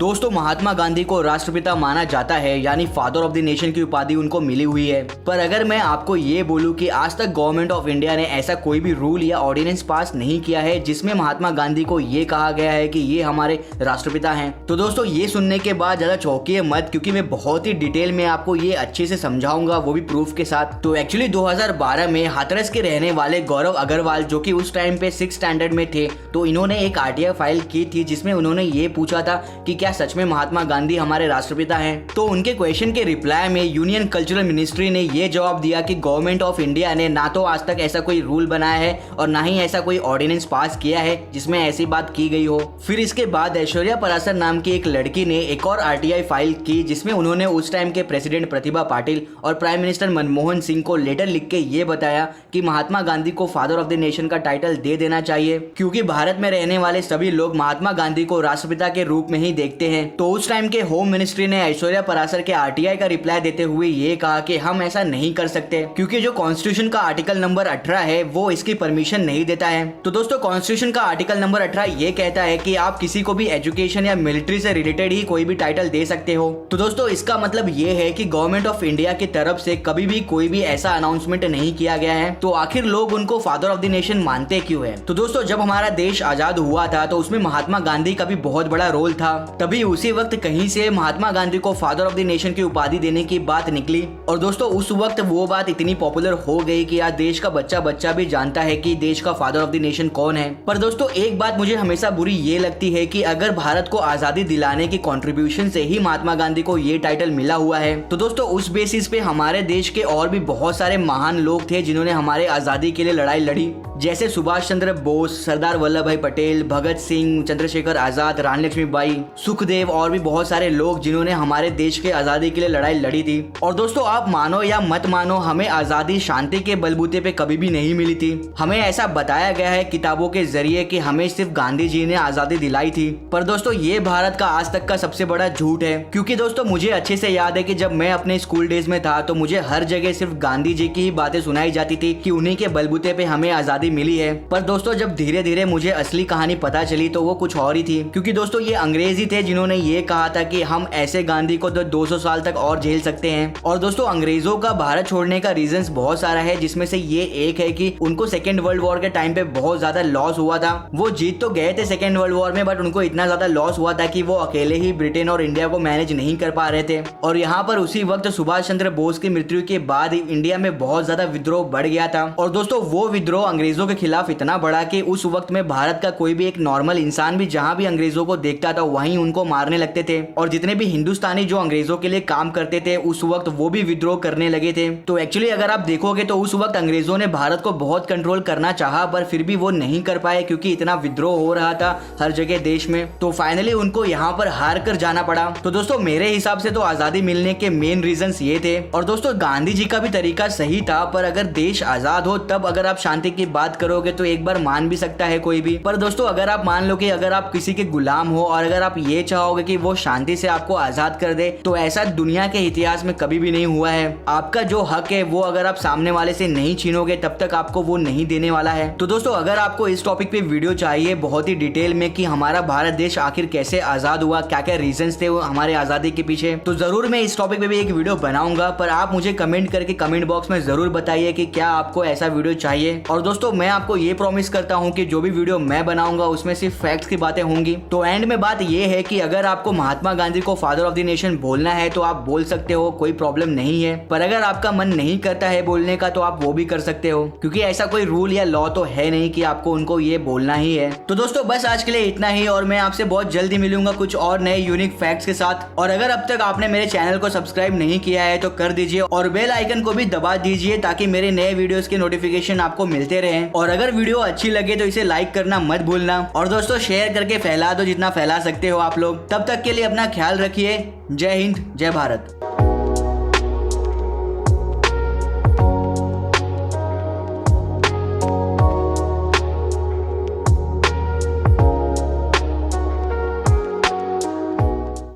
दोस्तों महात्मा गांधी को राष्ट्रपिता माना जाता है, यानी फादर ऑफ द नेशन की उपाधि उनको मिली हुई है। पर अगर मैं आपको ये बोलूं कि आज तक गवर्नमेंट ऑफ इंडिया ने ऐसा कोई भी रूल या ऑर्डिनेंस पास नहीं किया है जिसमें महात्मा गांधी को ये कहा गया है कि ये हमारे राष्ट्रपिता हैं, तो दोस्तों ये सुनने के बाद ज्यादा चौंकिए मत, क्योंकि मैं बहुत ही डिटेल में आपको ये अच्छे से समझाऊंगा, वो भी प्रूफ के साथ। तो एक्चुअली 2012 में हाथरस के रहने वाले गौरव अग्रवाल, जो कि उस टाइम पे 6th स्टैंडर्ड में थे, तो इन्होंने एक आरटीआई फाइल की थी जिसमें उन्होंने ये पूछा था कि क्या सच में महात्मा गांधी हमारे राष्ट्रपिता हैं। तो उनके क्वेश्चन के रिप्लाई में यूनियन कल्चरल मिनिस्ट्री ने ये जवाब दिया कि गवर्नमेंट ऑफ इंडिया ने ना तो आज तक ऐसा कोई रूल बनाया है और ना ही ऐसा कोई ऑर्डिनेंस पास किया है जिसमें ऐसी बात की गई हो। फिर इसके बाद ऐश्वर्या पराशर नाम की एक लड़की ने एक और आरटीआई फाइल की जिसमें उन्होंने उस टाइम के प्रेसिडेंट प्रतिभा पाटिल और प्राइम मिनिस्टर मनमोहन सिंह को लेटर लिख के ये बताया कि महात्मा गांधी को फादर ऑफ द नेशन का टाइटल दे देना चाहिए, क्योंकि भारत में रहने वाले सभी लोग महात्मा गांधी को राष्ट्रपिता के रूप में ही देखते हैं। तो उस टाइम के होम मिनिस्ट्री ने ऐश्वर्या पराशर के आरटीआई का रिप्लाई देते हुए ये कहा कि हम ऐसा नहीं कर सकते, क्योंकि जो कॉन्स्टिट्यूशन का आर्टिकल नंबर 18 है वो इसकी परमिशन नहीं देता है। तो दोस्तों कॉन्स्टिट्यूशन का आर्टिकल नंबर 18 ये कहता है कि आप किसी को भी एजुकेशन या मिलिट्री से रिलेटेड ही कोई भी टाइटल दे सकते हो। तो दोस्तों इसका मतलब ये है कि गवर्नमेंट ऑफ इंडिया की तरफ से कभी भी कोई भी ऐसा अनाउंसमेंट नहीं किया गया है। तो आखिर लोग उनको फादर ऑफ द नेशन मानते क्यों है? तो दोस्तों जब हमारा देश आजाद हुआ था तो उसमें महात्मा गांधी का भी बहुत बड़ा रोल था। तभी उसी वक्त कहीं से महात्मा गांधी को फादर ऑफ द नेशन की उपाधि देने की बात निकली, और दोस्तों उस वक्त वो बात इतनी पॉपुलर हो गई कि आज देश का बच्चा भी जानता है कि देश का फादर ऑफ द नेशन कौन है। पर दोस्तों एक बात मुझे हमेशा बुरी ये लगती है कि अगर भारत को आजादी दिलाने की कंट्रीब्यूशन से ही महात्मा गांधी को ये टाइटल मिला हुआ है, तो दोस्तों उस बेसिस पे हमारे देश के और भी बहुत सारे महान लोग थे जिन्होंने हमारे आजादी के लिए लड़ाई लड़ी, जैसे सुभाष चंद्र बोस, सरदार वल्लभ भाई पटेल, भगत सिंह, चंद्रशेखर आजाद, रानी लक्ष्मीबाई, सुखदेव और भी बहुत सारे लोग जिन्होंने हमारे देश के आजादी के लिए लड़ाई लड़ी थी। और दोस्तों आप मानो या मत मानो, हमें आजादी शांति के बलबूते पे कभी भी नहीं मिली थी। हमें ऐसा बताया गया है किताबों के जरिए कि हमें सिर्फ गांधी जी ने आजादी दिलाई थी। पर दोस्तों ये भारत का आज तक का सबसे बड़ा झूठ है, क्योंकि दोस्तों मुझे अच्छे से याद है कि जब मैं अपने स्कूल डेज में था तो मुझे हर जगह सिर्फ गांधी जी की ही बातें सुनाई जाती थी कि उन्हीं के बलबूते पे हमें आजादी मिली है। पर दोस्तों जब धीरे धीरे मुझे असली कहानी पता चली तो वो कुछ और ही थी, क्योंकि दोस्तों ये अंग्रेज ही थे जिन्होंने ये कहा था कि हम ऐसे गांधी को तो 200 साल तक और झेल सकते हैं। और दोस्तों अंग्रेजों का भारत छोड़ने का रीजंस बहुत सारा है, जिसमें से ये एक है कि उनको सेकेंड वर्ल्ड वॉर के टाइम पे बहुत ज्यादा लॉस हुआ था। वो जीत तो गए थे सेकेंड वर्ल्ड वॉर में, बट उनको इतना ज्यादा लॉस हुआ था कि वो अकेले ही ब्रिटेन और इंडिया को मैनेज नहीं कर पा रहे थे। और यहाँ पर उसी वक्त सुभाष चंद्र बोस की मृत्यु के बाद इंडिया में बहुत ज्यादा विद्रोह बढ़ गया था। और दोस्तों वो विद्रोह अंग्रेजों के खिलाफ इतना बड़ा कि उस वक्त में भारत का कोई भी एक नॉर्मल इंसान भी जहाँ भी अंग्रेजों को देखता था वहीं उनको मारने लगते थे। और जितने भी हिंदुस्तानी जो अंग्रेजों के लिए काम करते थे उस वक्त वो भी विद्रोह करने लगे थे। तो एक्चुअली अगर आप देखोगे तो उस वक्त अंग्रेजों ने भारत को बहुत कंट्रोल करना चाहा, पर फिर भी वो नहीं कर पाए क्योंकि इतना विद्रोह हो रहा था हर जगह देश में। तो फाइनली उनको यहाँ पर हार कर जाना पड़ा। तो दोस्तों मेरे हिसाब से तो आजादी मिलने के मेन रीजंस ये थे। और दोस्तों गांधी जी का भी तरीका सही था, पर अगर देश आजाद हो तब अगर आप शांति की बात करोगे तो एक बार मान भी सकता है कोई भी। पर दोस्तों अगर आप मान लो कि अगर आप किसी के गुलाम हो और अगर आप ये चाहोगे कि वो शांति से आपको आजाद कर दे, तो ऐसा दुनिया के इतिहास में कभी भी नहीं हुआ है। आपका जो हक है वो अगर आप सामने वाले से नहीं छीनोगे तब तक आपको वो नहीं देने वाला है। तो दोस्तों अगर आपको इस टॉपिक पे वीडियो चाहिए बहुत ही डिटेल में कि हमारा भारत देश आखिर कैसे आजाद हुआ, क्या क्या रीजंस थे वो हमारे आजादी के पीछे, तो जरूर मैं इस टॉपिक पे भी एक वीडियो बनाऊंगा। पर आप मुझे कमेंट करके कमेंट बॉक्स में जरूर बताइए कि क्या आपको ऐसा वीडियो चाहिए। और दोस्तों मैं आपको ये प्रॉमिस करता हूँ कि जो भी वीडियो मैं बनाऊंगा उसमें सिर्फ फैक्ट्स की बातें होंगी। तो एंड में बात ये है कि अगर आपको महात्मा गांधी को फादर ऑफ द नेशन बोलना है तो आप बोल सकते हो, कोई प्रॉब्लम नहीं है। पर अगर आपका मन नहीं करता है बोलने का तो आप वो भी कर सकते हो, क्योंकि ऐसा कोई रूल या लॉ तो है नहीं कि आपको उनको ये बोलना ही है। तो दोस्तों बस आज के लिए इतना ही, और मैं आपसे बहुत जल्दी मिलूंगा कुछ और नए यूनिक फैक्ट्स के साथ। और अगर अब तक आपने मेरे चैनल को सब्सक्राइब नहीं किया है तो कर दीजिए और बेल आइकन को भी दबा दीजिए ताकि मेरे नए वीडियोस के नोटिफिकेशन आपको मिलते रहें। और अगर वीडियो अच्छी लगे तो इसे लाइक करना मत भूलना, और दोस्तों शेयर करके फैला दो जितना फैला सकते हो आप लोग। तब तक के लिए अपना ख्याल रखिए। जय हिंद, जय भारत।